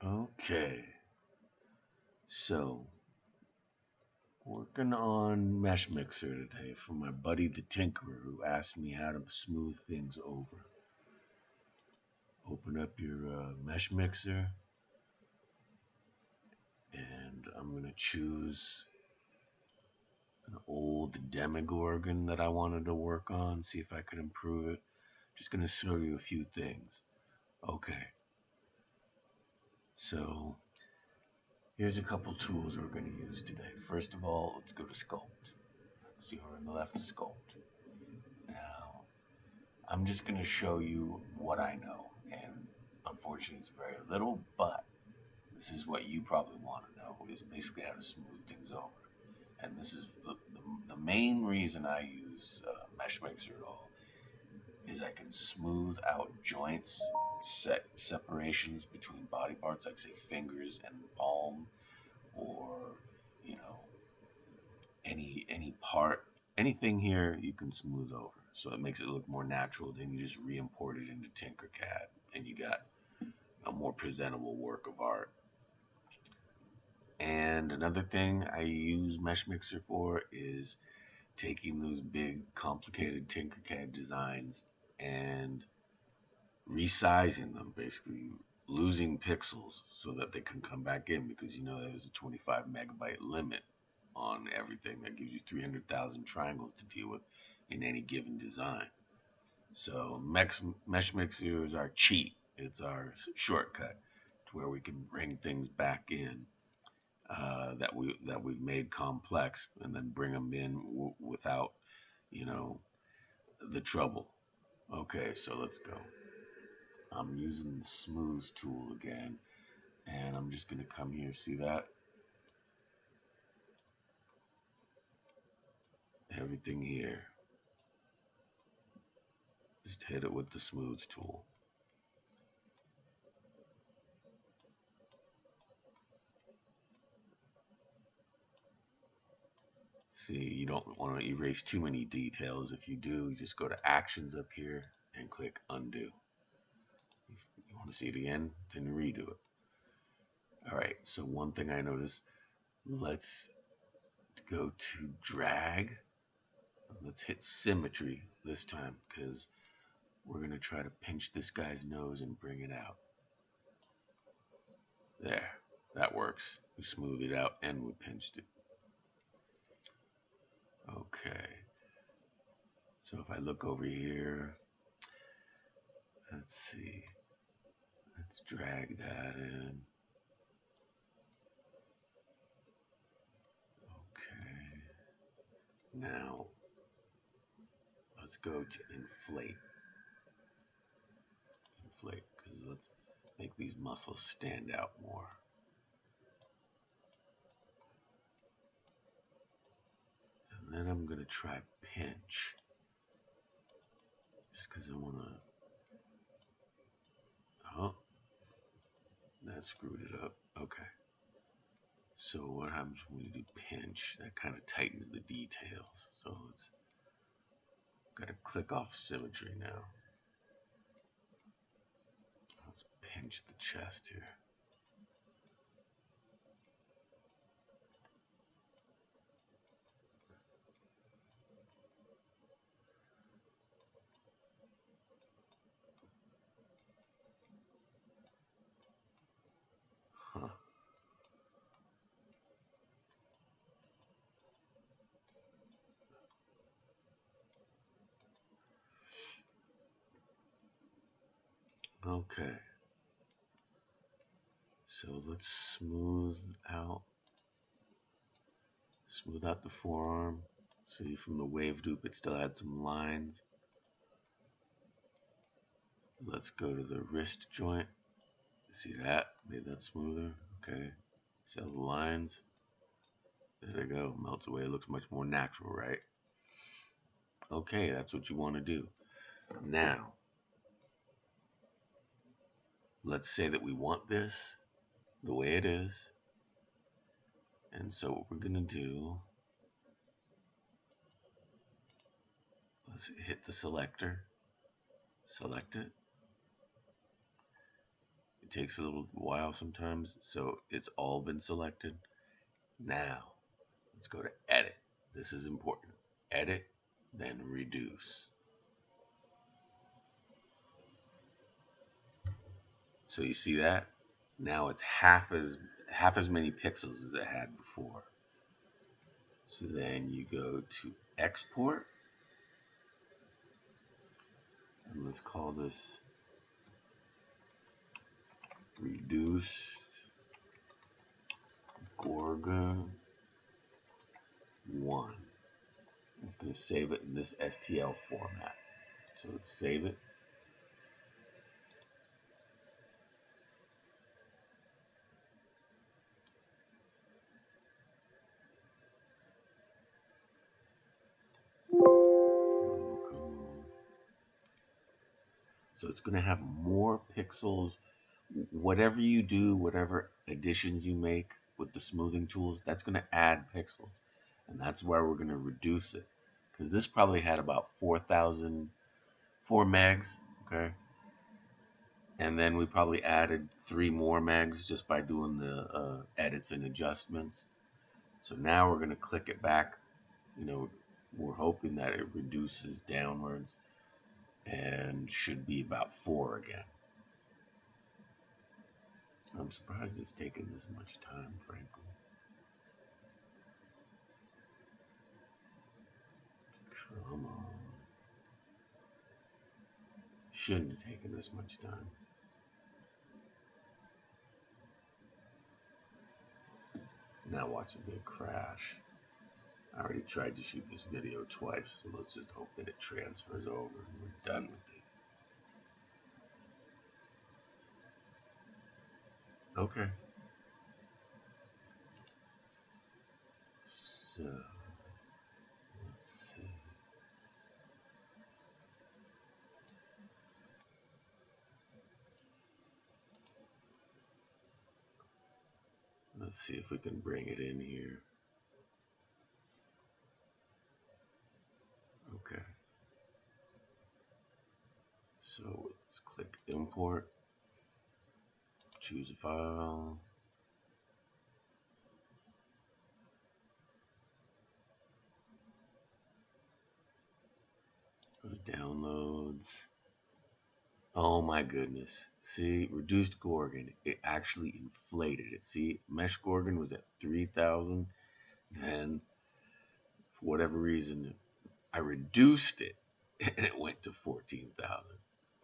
Okay, so working on MeshMixer today for my buddy the Tinkerer who asked me how to smooth things over. Open up your MeshMixer and I'm going to choose an old Demogorgon that I wanted to work on, see if I could improve it. Just going to show you a few things. Okay, so here's a couple tools we're going to use today. First of all, let's go to Sculpt. So you're on the left, Sculpt. Now, I'm just going to show you what I know. And unfortunately, it's very little, but this is what you probably want to know is basically how to smooth things over. And this is the main reason I use MeshMixer at all is I can smooth out joints, separations between body parts, like say fingers and palm, or you know any part, anything here you can smooth over. So it makes it look more natural. Then you just re-import it into Tinkercad, and you got a more presentable work of art. And another thing I use MeshMixer for is taking those big, complicated Tinkercad designs and resizing them, basically losing pixels so that they can come back in because you know there's a 25 megabyte limit on everything that gives you 300,000 triangles to deal with in any given design. So MeshMixer is our cheat. It's our shortcut to where we can bring things back in that we've made complex and then bring them in without you know the trouble. Okay, so let's go. I'm using the smooth tool again, and I'm just gonna come here. See that? Everything here. Just hit it with the smooth tool. See, you don't want to erase too many details. If you do, you just go to Actions up here and click Undo. If you want to see it again, then redo it. All right, so one thing I noticed, let's go to Drag. Let's hit Symmetry this time because we're going to try to pinch this guy's nose and bring it out. There, that works. We smoothed it out and we pinched it. Okay, so if I look over here, let's see. Let's drag that in. Okay. Now, let's go to inflate. Inflate, because let's make these muscles stand out more. And then I'm going to try pinch. Just because I want to... Oh, that screwed it up. Okay. So what happens when we do pinch? That kind of tightens the details. So let's... Got to click off symmetry now. Let's pinch the chest here. Huh. Okay. So let's smooth out the forearm. See, from the wave dupe, it still had some lines. Let's go to the wrist joint. See that? Made that smoother. Okay. See all the lines? There they go. Melts away. It looks much more natural, right? Okay, that's what you want to do. Now, let's say that we want this the way it is. And so what we're going to do, let's hit the selector. Select it. It takes a little while sometimes, so it's all been selected. Now, let's go to edit. This is important. Edit, then reduce. So you see that? Now it's half as many pixels as it had before. So then you go to export, and let's call this reduced Gorgon 1. It's going to save it in this STL format. So let's save it. So it's going to have more pixels. Whatever you do, whatever additions you make with the smoothing tools, that's going to add pixels. And that's why we're going to reduce it. Because this probably had about 4 megs, okay? And then we probably added 3 more megs just by doing the edits and adjustments. So now we're going to click it back. We're hoping that it reduces downwards and should be about 4 again. I'm surprised it's taken this much time, frankly. Come on. Shouldn't have taken this much time. Now watch it be a crash. I already tried to shoot this video twice, so let's just hope that it transfers over and we're done with it. Okay. So, let's see. Let's see if we can bring it in here. Okay. So let's click import, choose a file. Go to downloads. Oh my goodness. See, reduced Gorgon, it actually inflated it. See, Mesh Gorgon was at 3,000. Then, for whatever reason, I reduced it and it went to 14,000.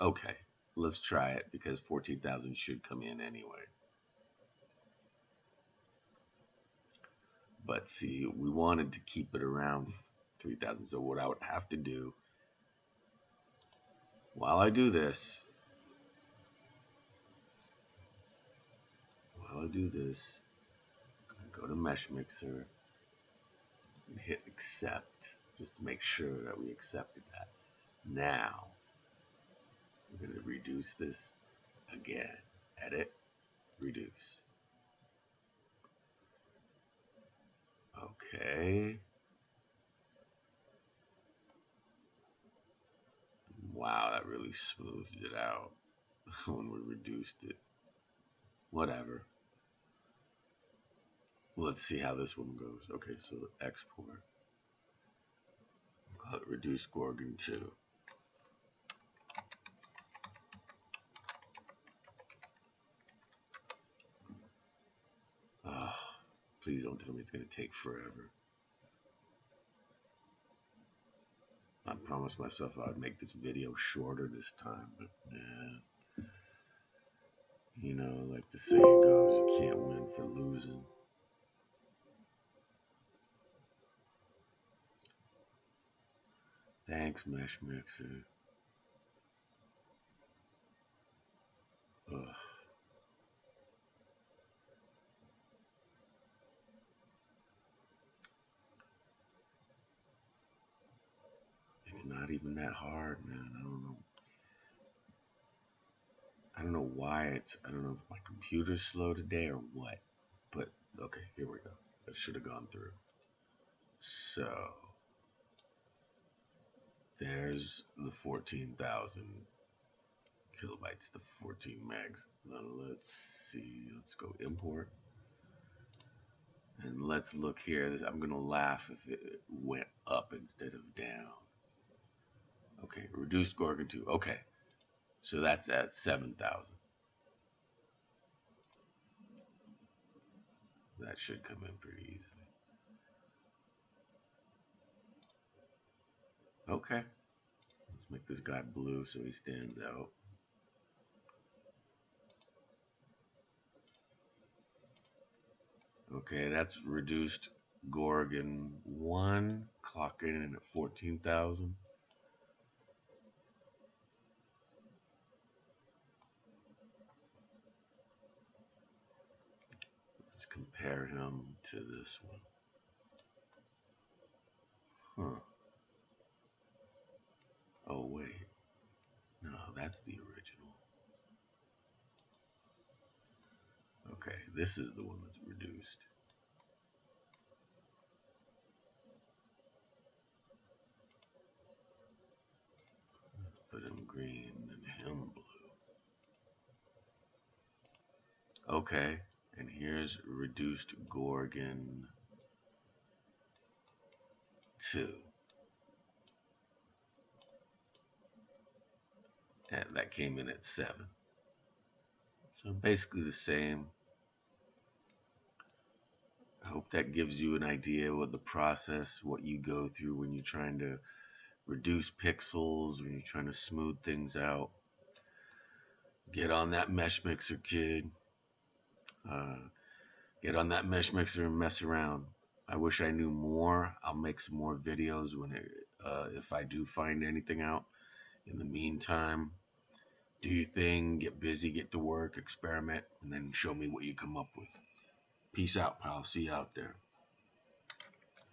Okay, let's try it because 14,000 should come in anyway. But see, we wanted to keep it around 3,000. So what I would have to do while I do this, go to MeshMixer and hit accept just to make sure that we accepted that. Now, we're going to reduce this again. Edit, reduce. Okay. Wow, that really smoothed it out when we reduced it. Whatever. Let's see how this one goes. Okay, so export. Call it reduce Gorgon 2. Oh, please don't tell me it's going to take forever. I promised myself I would make this video shorter this time, but like the saying goes, you can't win for losing. Thanks, MeshMixer. Ugh. It's not even that hard, man. I don't know why I don't know if my computer's slow today or what. But okay, here we go. That should have gone through. So there's the 14,000 kilobytes to 14 megs. Now let's see. Let's go import. And let's look here. I'm going to laugh if it went up instead of down. Okay, reduced Gorgon 2. Okay, so that's at 7,000. That should come in pretty easily. Okay, let's make this guy blue so he stands out. Okay, that's reduced Gorgon 1, clocking in at 14,000. Let's compare him to this one. Huh. Oh, wait. No, that's the original. Okay, this is the one that's reduced. Let's put him green and him blue. Okay, and here's reduced Gorgon 2. That came in at 7. So basically the same. I hope that gives you an idea of the process, what you go through when you're trying to reduce pixels, when you're trying to smooth things out. Get on that MeshMixer, kid. Get on that MeshMixer and mess around. I wish I knew more. I'll make some more videos if I do find anything out. In the meantime, do your thing, get busy, get to work, experiment, and then show me what you come up with. Peace out, pal. See you out there.